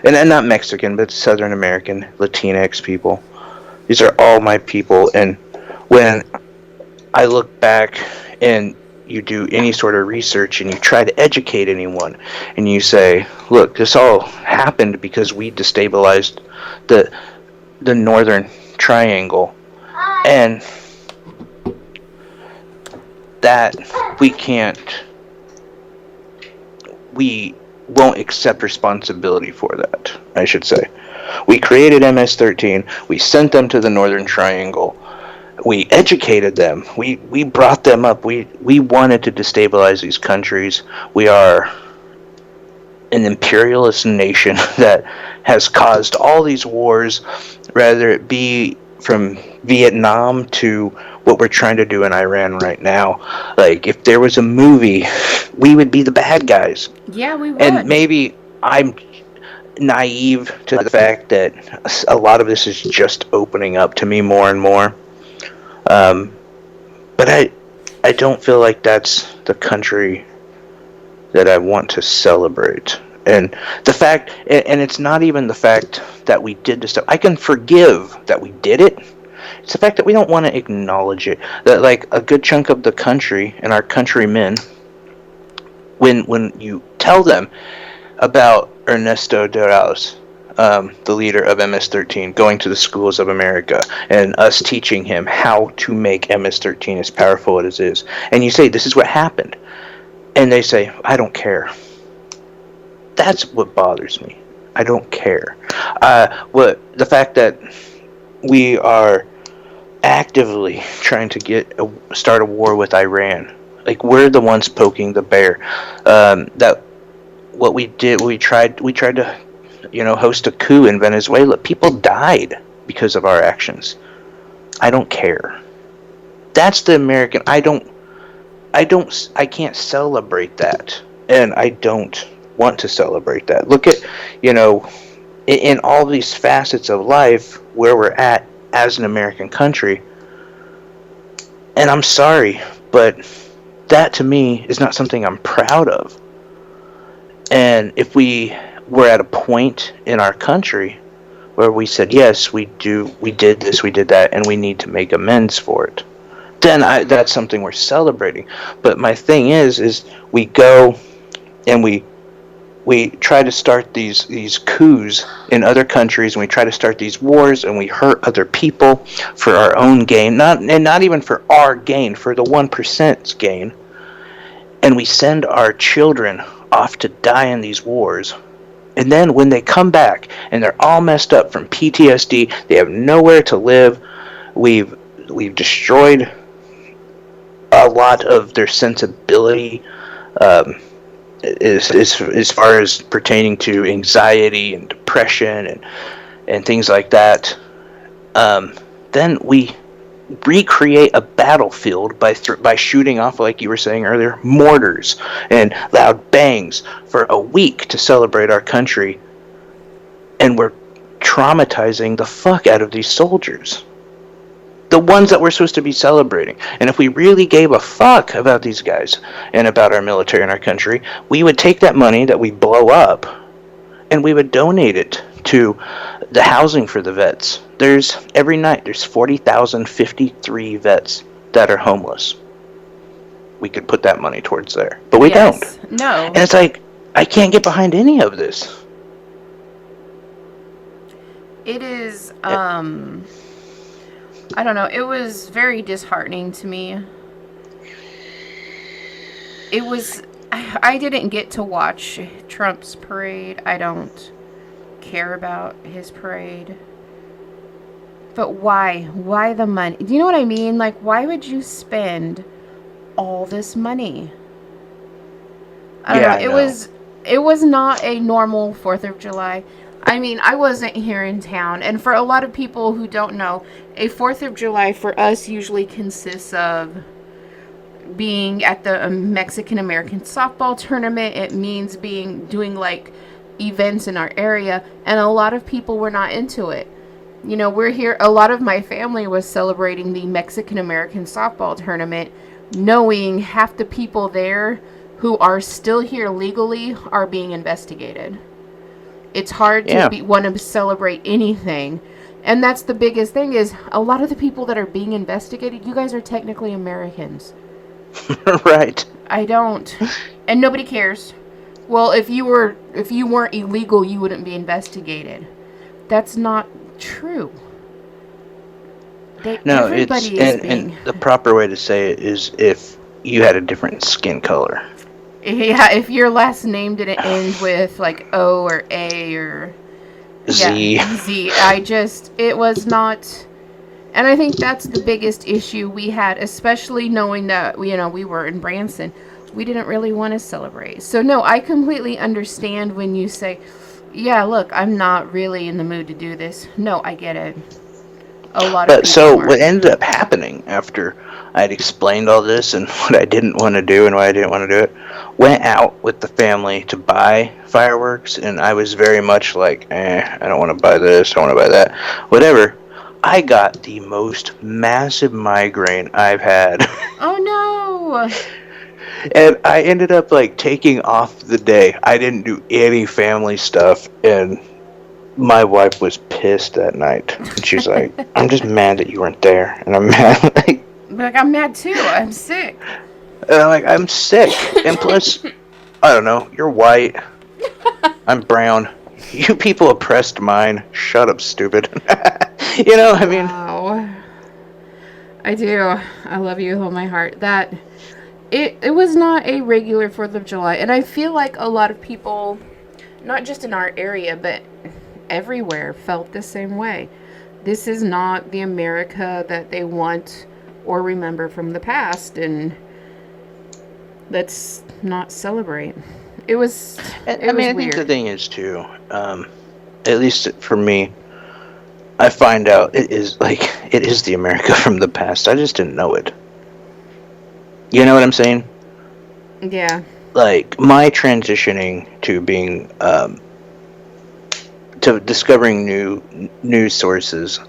And not Mexican, but Southern American, Latinx people. These are all my people. And when I look back and you do any sort of research and you try to educate anyone and you say, look, this all happened because we destabilized the Northern Triangle. And that we won't accept responsibility for that, I should say. We created MS-13, we sent them to the Northern Triangle, we educated them, we brought them up, we wanted to destabilize these countries. We are an imperialist nation that has caused all these wars, whether it be from Vietnam to what we're trying to do in Iran right now. Like, if there was a movie, we would be the bad guys. Yeah, we And would. maybe I'm naive to the fact that a lot of this is just opening up to me more and more. But I don't feel like that's the country that I want to celebrate. And the fact, and it's not even the fact that we did this stuff. I can forgive that we did it. It's the fact that we don't want to acknowledge it. That, like, a good chunk of the country and our countrymen, when you tell them about Ernesto Doraus, the leader of MS-13, going to the schools of America and us teaching him how to make MS-13 as powerful as it is, and you say, this is what happened, and they say, I don't care. That's what bothers me. I don't care. The fact that we are actively trying to start a war with Iran, like, we're the ones poking the bear. That what we did, we tried to, host a coup in Venezuela. People died because of our actions. I don't care. That's the American. I can't celebrate that, and I don't want to celebrate that. Look at, in all these facets of life where we're at as an American country. And I'm sorry, but that to me is not something I'm proud of. And if we were at a point in our country where we said, yes, we did this, we did that, and we need to make amends for it, then that's something we're celebrating. But my thing is we go and we try to start these coups in other countries, and we try to start these wars, and we hurt other people for our own gain, not even for our gain, for the 1%'s gain, and we send our children off to die in these wars. And then when they come back and they're all messed up from PTSD, they have nowhere to live. We've destroyed a lot of their sensibility. As far as pertaining to anxiety and depression and things like that, then we recreate a battlefield by shooting off, like you were saying earlier, mortars and loud bangs for a week to celebrate our country, and we're traumatizing the fuck out of these soldiers. The ones that we're supposed to be celebrating. And if we really gave a fuck about these guys and about our military and our country, we would take that money that we blow up and we would donate it to the housing for the vets. Every night there's 40,053 vets that are homeless. We could put that money towards there. But we don't. No. And it's like, I can't get behind any of this. It is, I don't know. It was very disheartening to me. I didn't get to watch Trump's parade. I don't care about his parade. But why? Why the money? Do you know what I mean? Like, why would you spend all this money? I don't know. It was not a normal 4th of July. I mean, I wasn't here in town, and for a lot of people who don't know, a 4th of July for us usually consists of being at the Mexican-American softball tournament. It means doing like events in our area, and a lot of people were not into it. We're here, a lot of my family was celebrating the Mexican-American softball tournament, knowing half the people there who are still here legally are being investigated. It's hard to want to celebrate anything. And that's the biggest thing, is a lot of the people that are being investigated, you guys are technically Americans. Right. I don't. And nobody cares. Well, if you weren't illegal, you wouldn't be investigated. That's not true. No, and the proper way to say it is if you had a different skin color. Yeah, if your last name didn't end with like O or A or Z. Z. It was not, and I think that's the biggest issue we had, especially knowing that we were in Branson. We didn't really want to celebrate. So no, I completely understand when you say, yeah, look, I'm not really in the mood to do this. No, I get it. A lot of But people so are. what ended up happening after I'd explained all this and what I didn't want to do and why I didn't want to do it, went out with the family to buy fireworks, and I was very much like, I don't want to buy this, I don't want to buy that, whatever. I got the most massive migraine I've had. Oh no! And I ended up like taking off the day. I didn't do any family stuff, and my wife was pissed that night. And she's like, I'm just mad that you weren't there. And I'm mad. Like, I'm mad too. I'm sick. And I'm like, I'm sick. And plus, I don't know, you're white. I'm brown. You people oppressed mine. Shut up, stupid. You know, I mean. Wow. I do. I love you with all my heart. That it was not a regular 4th of July, and I feel like a lot of people, not just in our area, but everywhere, felt the same way. This is not the America that they want or remember from the past, and let's not celebrate. It was. I mean, I think the thing is too. At least for me, I find out it is the America from the past. I just didn't know it. You know what I'm saying? Yeah. Like my transitioning to being to discovering new news sources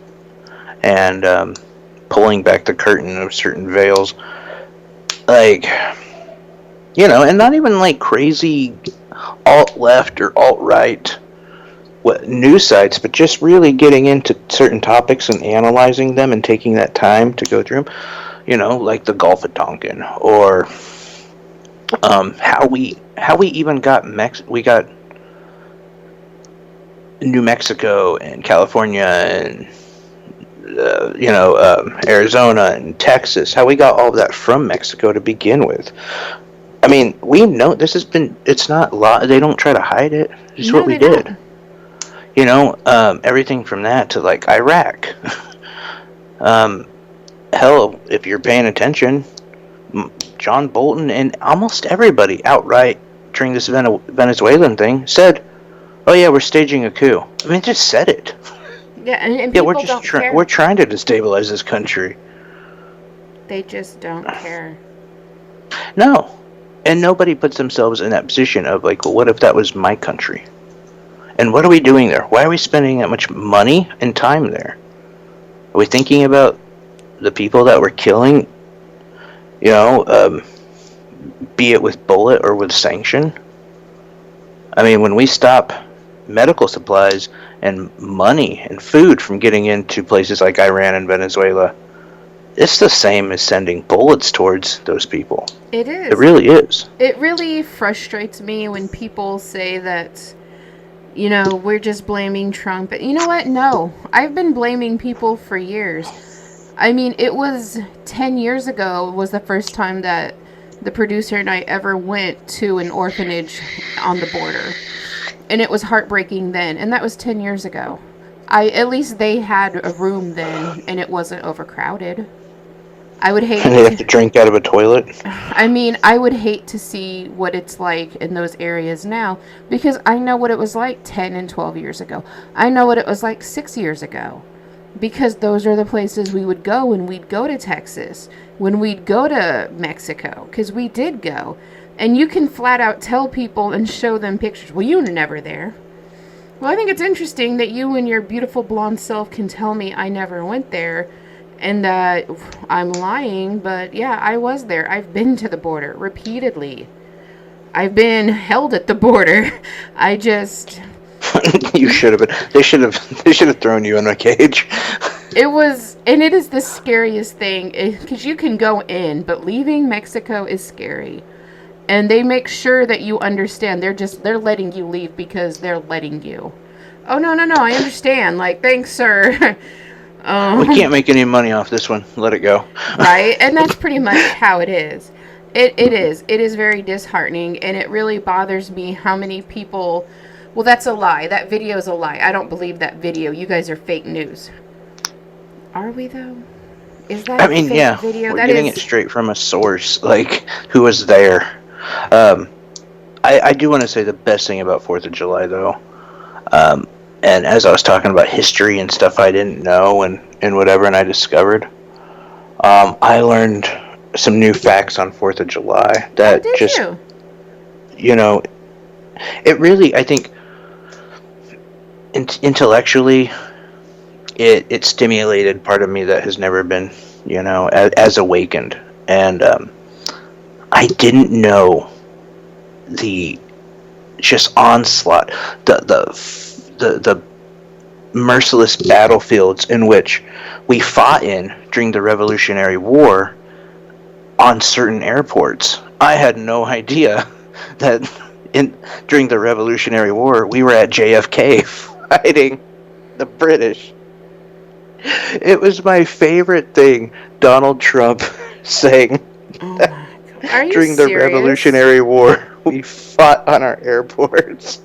and pulling back the curtain of certain veils, like, you know, and not even like crazy alt left or alt right news sites, but just really getting into certain topics and analyzing them and taking that time to go through them. You know, like the Gulf of Tonkin, or how we even got we got New Mexico and California and Arizona and Texas. How we got all of that from Mexico to begin with. I mean, we know this has been. It's not they don't try to hide it. It's No, what we they did. don't. You know, everything from that to like Iraq. Hell, if you're paying attention, John Bolton and almost everybody outright during this Venezuelan thing said, "Oh yeah, we're staging a coup." I mean, just said it. Yeah, and Yeah, people we're just don't care. we're trying to destabilize this country. They just don't care. No, and nobody puts themselves in that position of like, well, what if that was my country? And what are we doing there? Why are we spending that much money and time there? Are we thinking about the people that we're killing? You know, be it with bullet or with sanction. I mean, when we stop medical supplies and money and food from getting into places like Iran and Venezuela, it's the same as sending bullets towards those people. It is. It really is. It really frustrates me when people say that, you know, we're just blaming Trump. You know what? No. I've been blaming people for years. I mean, it was 10 years ago was the first time that the producer and I ever went to an orphanage on the border. And it was heartbreaking then. And that was 10 years ago. At least they had a room then, and it wasn't overcrowded. I would hate And they have to drink out of a toilet. I mean, I would hate to see what it's like in those areas now, because I know what it was like 10 and 12 years ago. I know what it was like 6 years ago, because those are the places we would go when we'd go to Texas, when we'd go to Mexico, because we did go. And you can flat out tell people and show them pictures. Well, you were never there. Well, I think it's interesting that you and your beautiful blonde self can tell me I never went there and that I'm lying, but yeah, I was there. I've been to the border repeatedly. I've been held at the border. I just... You should have been. They should have thrown you in a cage. It was, and it is the scariest thing, because you can go in, but leaving Mexico is scary. And they make sure that you understand. They're letting you leave because they're letting you. Oh, no, I understand. Like, thanks, sir. We can't make any money off this one. Let it go. Right? And that's pretty much how it is. It is. It is very disheartening, and it really bothers me how many people... Well, that's a lie. That video is a lie. I don't believe that video. You guys are fake news. Are we, though? Is that I mean, fake yeah. video? We're That getting is... it straight from a source, like, who was there. I do want to say the best thing about 4th of July, though, And as I was talking about history and stuff I didn't know and whatever, and I discovered, I learned some new facts on 4th of July that did just, you? you know, it really, I think, intellectually, it stimulated part of me that has never been, as awakened. And I didn't know the just onslaught, the merciless battlefields in which we fought in during the Revolutionary War on certain airports. I had no idea that during the Revolutionary War we were at JFK fighting the British. It was my favorite thing, Donald Trump saying that during the Revolutionary War we fought on our airports.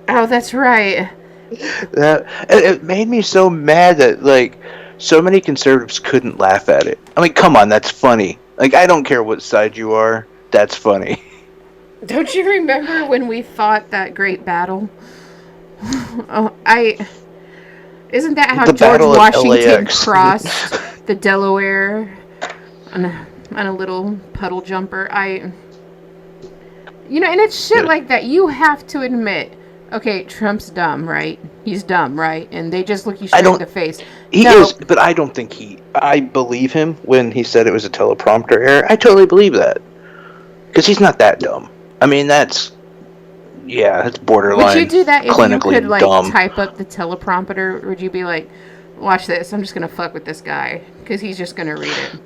Oh, that's right. It made me so mad that so many conservatives couldn't laugh at it. I mean, come on, that's funny. I don't care what side you are, that's funny. Don't you remember when we fought that great battle? Isn't that how George Washington crossed the Delaware on a little puddle jumper? And it's shit like that. You have to admit, okay, Trump's dumb, right? He's dumb, right? And they just look you straight in the face. He is, but I don't think I believe him when he said it was a teleprompter error. I totally believe that. Because he's not that dumb. I mean, that's borderline. Would you do that if you could dumb. Type up the teleprompter? Would you be like, watch this, I'm just going to fuck with this guy because he's just going to read it?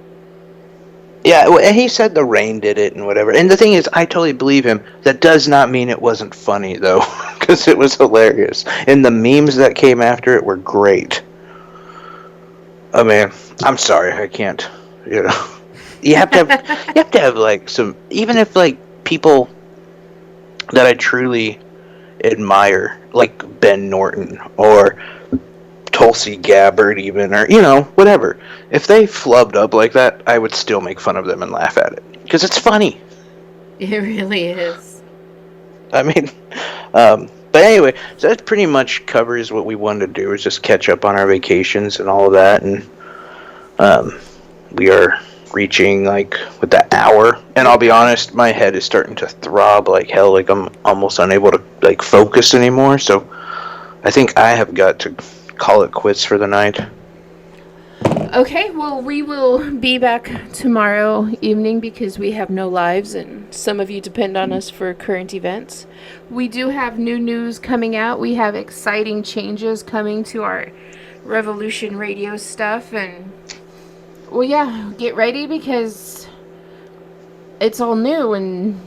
Yeah, and he said the rain did it and whatever. And the thing is, I totally believe him. That does not mean it wasn't funny, though, because it was hilarious. And the memes that came after it were great. I mean, I'm sorry, I can't, You have to have, some, even if, people that I truly admire, like Ben Norton or Tulsi Gabbard even, or, whatever. If they flubbed up like that, I would still make fun of them and laugh at it. Because it's funny. It really is. I mean, but anyway, so that pretty much covers what we wanted to do, is just catch up on our vacations and all of that. And we are reaching, with that hour. And I'll be honest, my head is starting to throb like hell. I'm almost unable to, focus anymore. So I think I have got to call it quits for the night. Okay, well, we will be back tomorrow evening because we have no lives and some of you depend on us for current events. We do have new news coming out. We have exciting changes coming to our Revolution Radio stuff, and well, yeah, get ready because it's all new and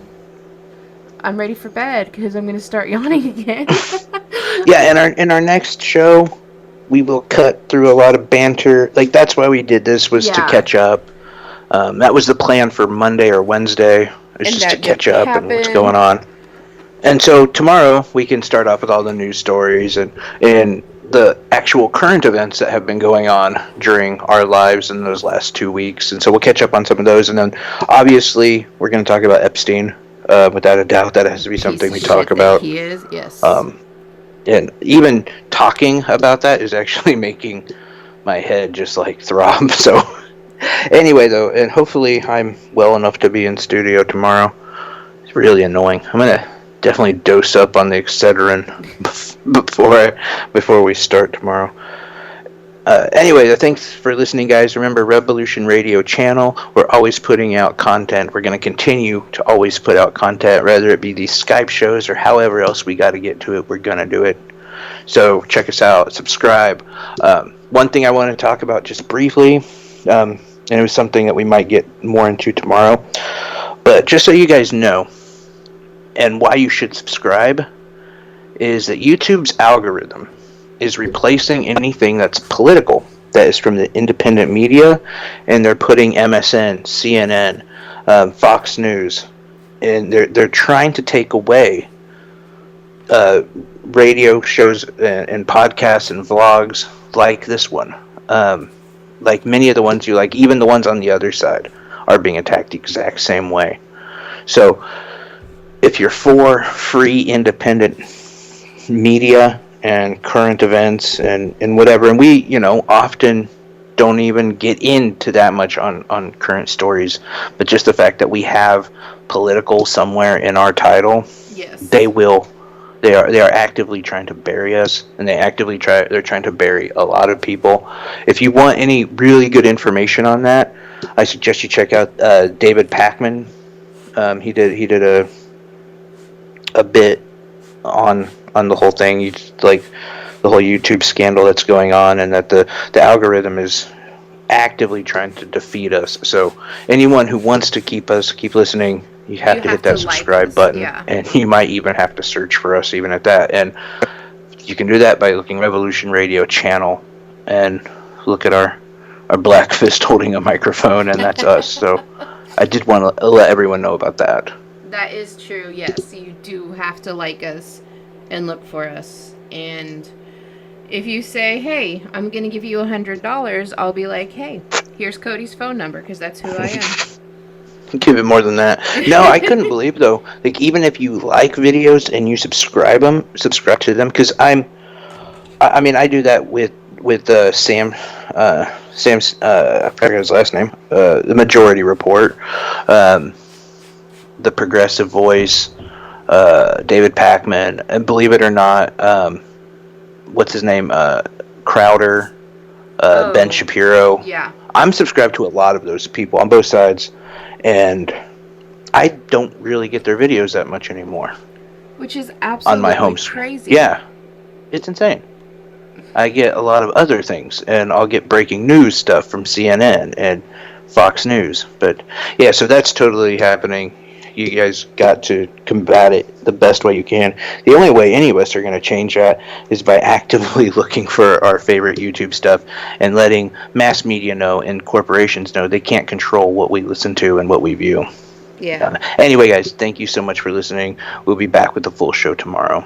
I'm ready for bed because I'm going to start yawning again. Yeah, in our next show, we will cut through a lot of banter. That's why we did this, was to catch up. That was the plan for Monday or Wednesday. It was just to catch up and what's going on. And so tomorrow we can start off with all the news stories and the actual current events that have been going on during our lives in those last 2 weeks. And so we'll catch up on some of those. And then obviously we're going to talk about Epstein. Without a doubt, that has to be something we talk about. He is, yes. And even talking about that is actually making my head just throb. So anyway, though, and hopefully I'm well enough to be in studio tomorrow. It's really annoying. I'm going to definitely dose up on the Excedrin before we start tomorrow. Anyway, thanks for listening, guys. Remember, Revolution Radio channel. We're always putting out content. We're going to continue to always put out content, whether it be these Skype shows or however else we got to get to it. We're going to do it. So check us out. Subscribe. One thing I want to talk about just briefly, and it was something that we might get more into tomorrow, but just so you guys know, and why you should subscribe, is that YouTube's algorithm is replacing anything that's political, that is from the independent media, and they're putting MSN, CNN, Fox News, and they're trying to take away radio shows and podcasts and vlogs like this one. Like many of the ones you like, even the ones on the other side, are being attacked the exact same way. So if you're for free independent media and current events and whatever. And we, often don't even get into that much on current stories. But just the fact that we have political somewhere in our title, Yes. they are actively trying to bury us, and they're trying to bury a lot of people. If you want any really good information on that, I suggest you check out David Pakman. He did a bit on the whole thing. You like the whole YouTube scandal that's going on, and that the algorithm is actively trying to defeat us. So anyone who wants to keep listening, you have to hit that subscribe button, and you might even have to search for us even at that. And you can do that by looking Revolution Radio channel and look at our black fist holding a microphone, and that's us. So I did want to let everyone know about that. That is true, yes. You do have to like us and look for us. And if you say, hey, I'm going to give you $100, I'll be like, hey, here's Cody's phone number, because that's who I am. Give it more than that. No, I couldn't believe, though, like, even if you like videos and you subscribe to them, because I do that with Sam's, I forget his last name, the Majority Report, the Progressive Voice, David Pakman, and believe it or not, what's his name, Crowder, Ben Shapiro. Yeah. I'm subscribed to a lot of those people on both sides, and I don't really get their videos that much anymore. Which is absolutely on my home crazy. Yeah, it's insane. I get a lot of other things, and I'll get breaking news stuff from CNN and Fox News. But yeah, so that's totally happening. You guys got to combat it the best way you can. The only way any of us are going to change that is by actively looking for our favorite YouTube stuff and letting mass media know and corporations know they can't control what we listen to and what we view. Yeah. Anyway, guys, thank you so much for listening. We'll be back with the full show tomorrow.